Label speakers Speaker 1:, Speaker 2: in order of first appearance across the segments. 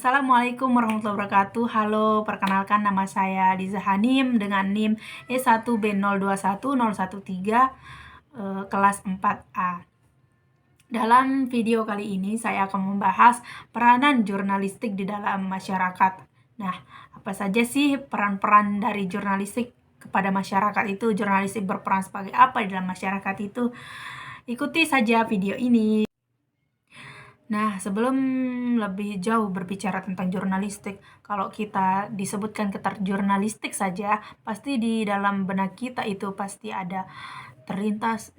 Speaker 1: Assalamualaikum warahmatullahi wabarakatuh. Halo, perkenalkan nama saya Liza Hanim dengan NIM E1B021013 kelas 4A. Dalam video kali ini saya akan membahas peranan jurnalistik di dalam masyarakat. Nah, apa saja sih peran-peran dari jurnalistik kepada masyarakat itu? Jurnalistik berperan sebagai apa di dalam masyarakat itu? Ikuti saja video ini. Nah, sebelum lebih jauh berbicara tentang jurnalistik, kalau kita disebutkan kata jurnalistik saja, pasti di dalam benak kita itu pasti ada terlintas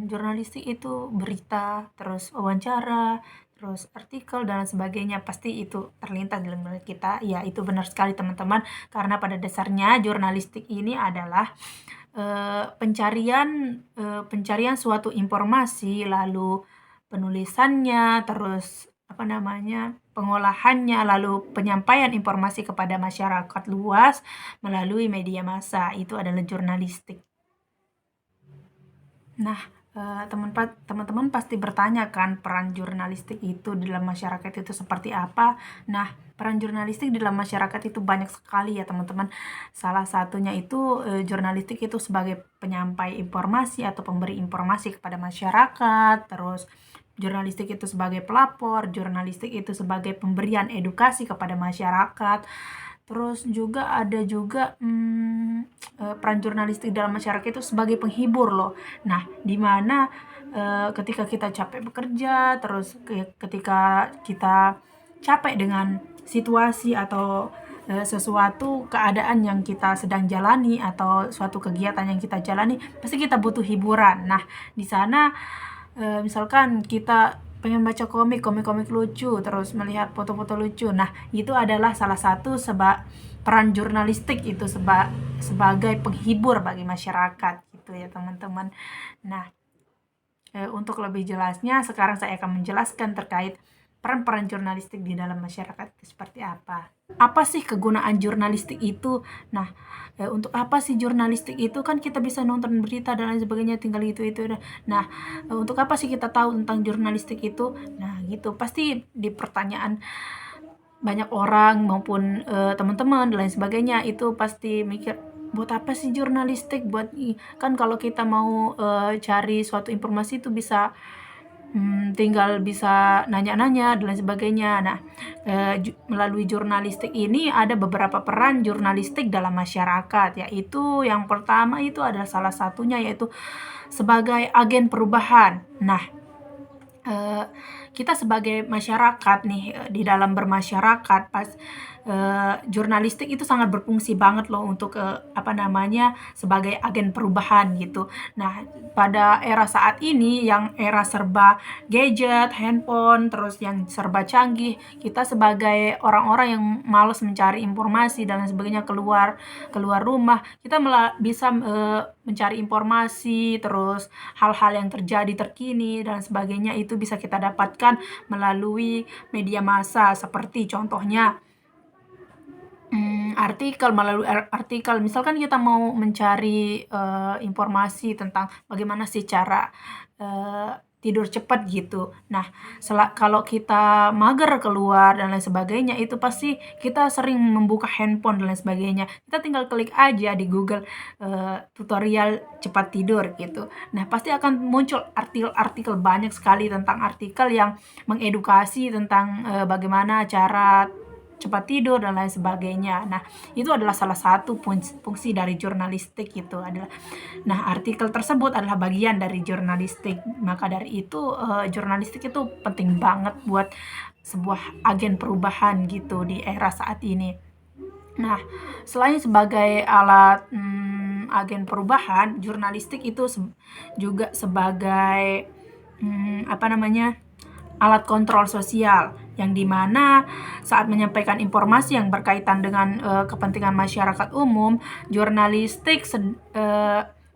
Speaker 1: jurnalistik itu berita, terus wawancara, terus artikel dan sebagainya. Pasti itu terlintas dalam benak kita. Ya, itu benar sekali teman-teman, karena pada dasarnya jurnalistik ini adalah pencarian suatu informasi, lalu penulisannya, terus pengolahannya, lalu penyampaian informasi kepada masyarakat luas melalui media massa. Itu adalah jurnalistik. Nah, teman-teman pasti bertanya kan peran jurnalistik itu di dalam masyarakat itu seperti apa. Nah, peran jurnalistik di dalam masyarakat itu banyak sekali ya teman-teman. Salah satunya itu jurnalistik itu sebagai penyampai informasi atau pemberi informasi kepada masyarakat. Terus jurnalistik itu sebagai pelapor, jurnalistik itu sebagai pemberian edukasi kepada masyarakat. Terus juga ada juga peran jurnalistik dalam masyarakat itu sebagai penghibur loh. Nah, di mana ketika kita capek bekerja, terus ketika kita capek dengan situasi atau sesuatu keadaan yang kita sedang jalani atau suatu kegiatan yang kita jalani, pasti kita butuh hiburan. Nah, di sana misalkan kita pengen baca komik lucu, terus melihat foto-foto lucu. Nah, itu adalah salah satu peran jurnalistik itu sebagai penghibur bagi masyarakat gitu ya teman-teman. Nah, untuk lebih jelasnya sekarang saya akan menjelaskan terkait peran-peran jurnalistik di dalam masyarakat itu seperti apa. Apa sih kegunaan jurnalistik itu? Nah, untuk apa sih jurnalistik itu? Kan kita bisa nonton berita dan lain sebagainya, tinggal itu. Nah, untuk apa sih kita tahu tentang jurnalistik itu? Nah, gitu. Pasti di pertanyaan banyak orang maupun teman-teman dan lain sebagainya itu pasti mikir, buat apa sih jurnalistik? Kan kalau kita mau cari suatu informasi itu bisa tinggal bisa nanya-nanya dan lain sebagainya. Nah, melalui jurnalistik ini ada beberapa peran jurnalistik dalam masyarakat, yaitu yang pertama itu adalah salah satunya yaitu sebagai agen perubahan. Nah, kita sebagai masyarakat nih di dalam bermasyarakat jurnalistik itu sangat berfungsi banget loh untuk sebagai agen perubahan gitu. Nah, pada era saat ini yang era serba gadget, handphone, terus yang serba canggih, kita sebagai orang-orang yang malas mencari informasi dan lain sebagainya keluar rumah, kita bisa mencari informasi, terus hal-hal yang terjadi terkini dan sebagainya itu bisa kita dapatkan melalui media massa, seperti contohnya melalui artikel. Misalkan kita mau mencari informasi tentang bagaimana sih cara tidur cepat gitu. Nah, kalau kita mager keluar dan lain sebagainya, itu pasti kita sering membuka handphone dan lain sebagainya. Kita tinggal klik aja di Google tutorial cepat tidur gitu. Nah, pasti akan muncul artikel banyak sekali tentang artikel yang mengedukasi tentang bagaimana cara cepat tidur dan lain sebagainya. Nah, itu adalah salah satu fungsi dari jurnalistik itu adalah. Nah, artikel tersebut adalah bagian dari jurnalistik. Maka dari itu jurnalistik itu penting banget buat sebuah agen perubahan gitu di era saat ini. Nah, selain sebagai alat agen perubahan, jurnalistik itu juga sebagai alat kontrol sosial, yang dimana saat menyampaikan informasi yang berkaitan dengan kepentingan masyarakat umum, jurnalistik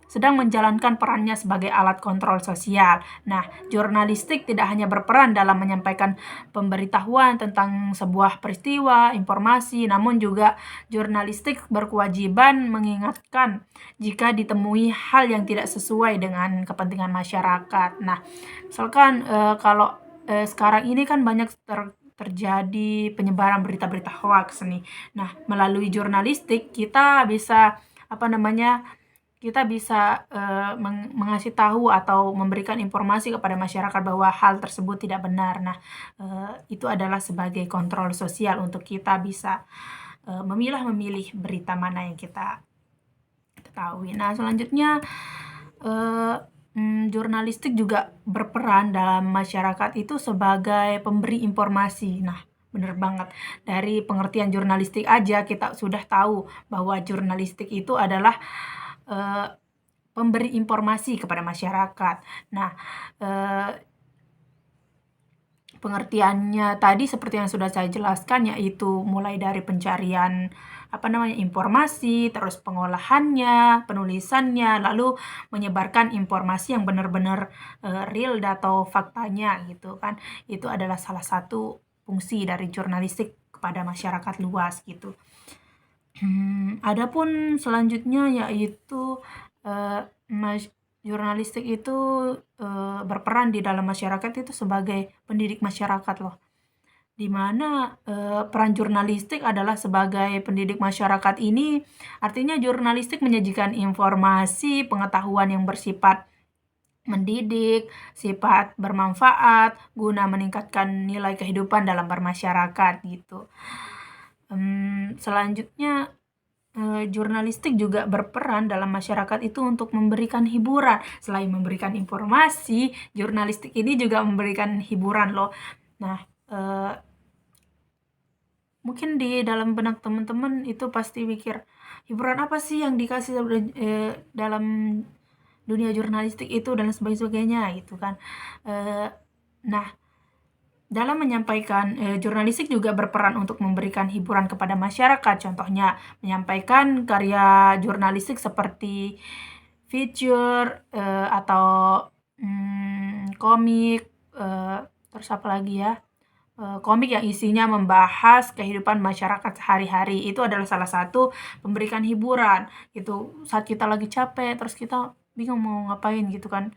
Speaker 1: sedang menjalankan perannya sebagai alat kontrol sosial. Nah, jurnalistik tidak hanya berperan dalam menyampaikan pemberitahuan tentang sebuah peristiwa, informasi, namun juga jurnalistik berkewajiban mengingatkan jika ditemui hal yang tidak sesuai dengan kepentingan masyarakat. Nah, misalkan kalau sekarang ini kan banyak terjadi penyebaran berita-berita hoax nih. Nah, melalui jurnalistik kita bisa mengasih tahu atau memberikan informasi kepada masyarakat bahwa hal tersebut tidak benar. Nah, itu adalah sebagai kontrol sosial untuk kita bisa memilih berita mana yang kita ketahui. Nah, selanjutnya jurnalistik juga berperan dalam masyarakat itu sebagai pemberi informasi. Nah, bener banget. Dari pengertian jurnalistik aja kita sudah tahu bahwa jurnalistik itu adalah pemberi informasi kepada masyarakat. Nah, pengertiannya tadi seperti yang sudah saya jelaskan, yaitu mulai dari pencarian informasi, terus pengolahannya, penulisannya, lalu menyebarkan informasi yang benar-benar real atau faktanya gitu kan. Itu adalah salah satu fungsi dari jurnalistik kepada masyarakat luas gitu. Adapun selanjutnya yaitu jurnalistik itu berperan di dalam masyarakat itu sebagai pendidik masyarakat loh. Dimana peran jurnalistik adalah sebagai pendidik masyarakat ini, artinya jurnalistik menyajikan informasi, pengetahuan yang bersifat mendidik, sifat bermanfaat, guna meningkatkan nilai kehidupan dalam bermasyarakat gitu. Selanjutnya jurnalistik juga berperan dalam masyarakat itu untuk memberikan hiburan. Selain memberikan informasi, jurnalistik ini juga memberikan hiburan loh. Nah, mungkin di dalam benak teman-teman itu pasti mikir, hiburan apa sih yang dikasih dalam dunia jurnalistik itu dan sebagainya gitu kan. Nah, dalam menyampaikan, jurnalistik juga berperan untuk memberikan hiburan kepada masyarakat. Contohnya menyampaikan karya jurnalistik seperti feature atau komik, terus apa lagi ya, komik yang isinya membahas kehidupan masyarakat sehari-hari. Itu adalah salah satu memberikan hiburan gitu. Saat kita lagi capek, terus kita bingung mau ngapain gitu kan.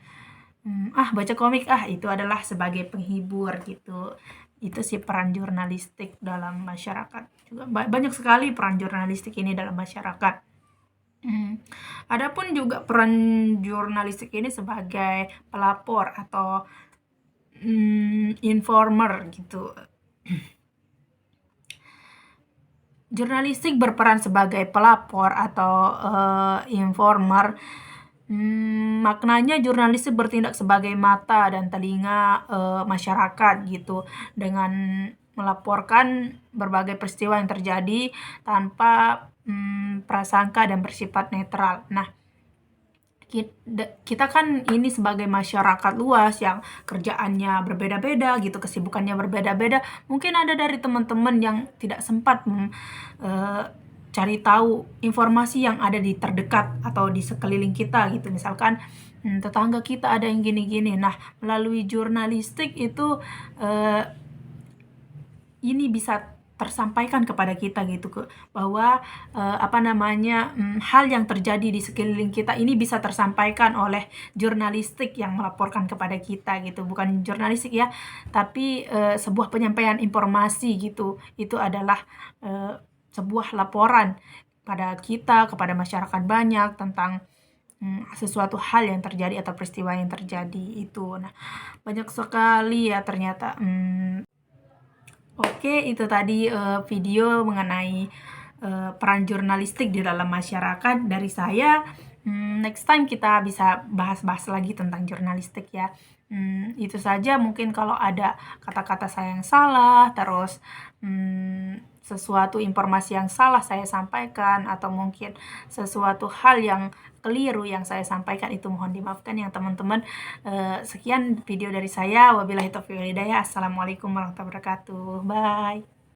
Speaker 1: Baca komik, itu adalah sebagai penghibur gitu. Itu sih peran jurnalistik dalam masyarakat. Juga banyak sekali peran jurnalistik ini dalam masyarakat. Adapun juga peran jurnalistik ini sebagai pelapor atau informer gitu. Jurnalistik berperan sebagai pelapor atau informer. Maknanya jurnalistik bertindak sebagai mata dan telinga masyarakat gitu, dengan melaporkan berbagai peristiwa yang terjadi tanpa prasangka dan bersifat netral. Nah, kita kan ini sebagai masyarakat luas yang kerjaannya berbeda-beda gitu, kesibukannya berbeda-beda. Mungkin ada dari teman-teman yang tidak sempat cari tahu informasi yang ada di terdekat atau di sekeliling kita gitu. Misalkan tetangga kita ada yang gini-gini. Nah, melalui jurnalistik itu ini bisa tersampaikan kepada kita gitu, bahwa hal yang terjadi di sekeliling kita ini bisa tersampaikan oleh jurnalistik yang melaporkan kepada kita gitu. Bukan jurnalistik ya, tapi sebuah penyampaian informasi gitu. Itu adalah sebuah laporan pada kita, kepada masyarakat banyak tentang sesuatu hal yang terjadi atau peristiwa yang terjadi itu. Nah, banyak sekali ya ternyata. Oke, itu tadi video mengenai peran jurnalistik di dalam masyarakat dari saya. Next time kita bisa bahas-bahas lagi tentang jurnalistik ya. Itu saja, mungkin kalau ada kata-kata saya yang salah, terus sesuatu informasi yang salah saya sampaikan, atau mungkin sesuatu hal yang keliru yang saya sampaikan, itu mohon dimaafkan ya teman-teman. Sekian video dari saya. Wabillahi taufiq wal hidayah. Assalamualaikum warahmatullahi wabarakatuh. Bye.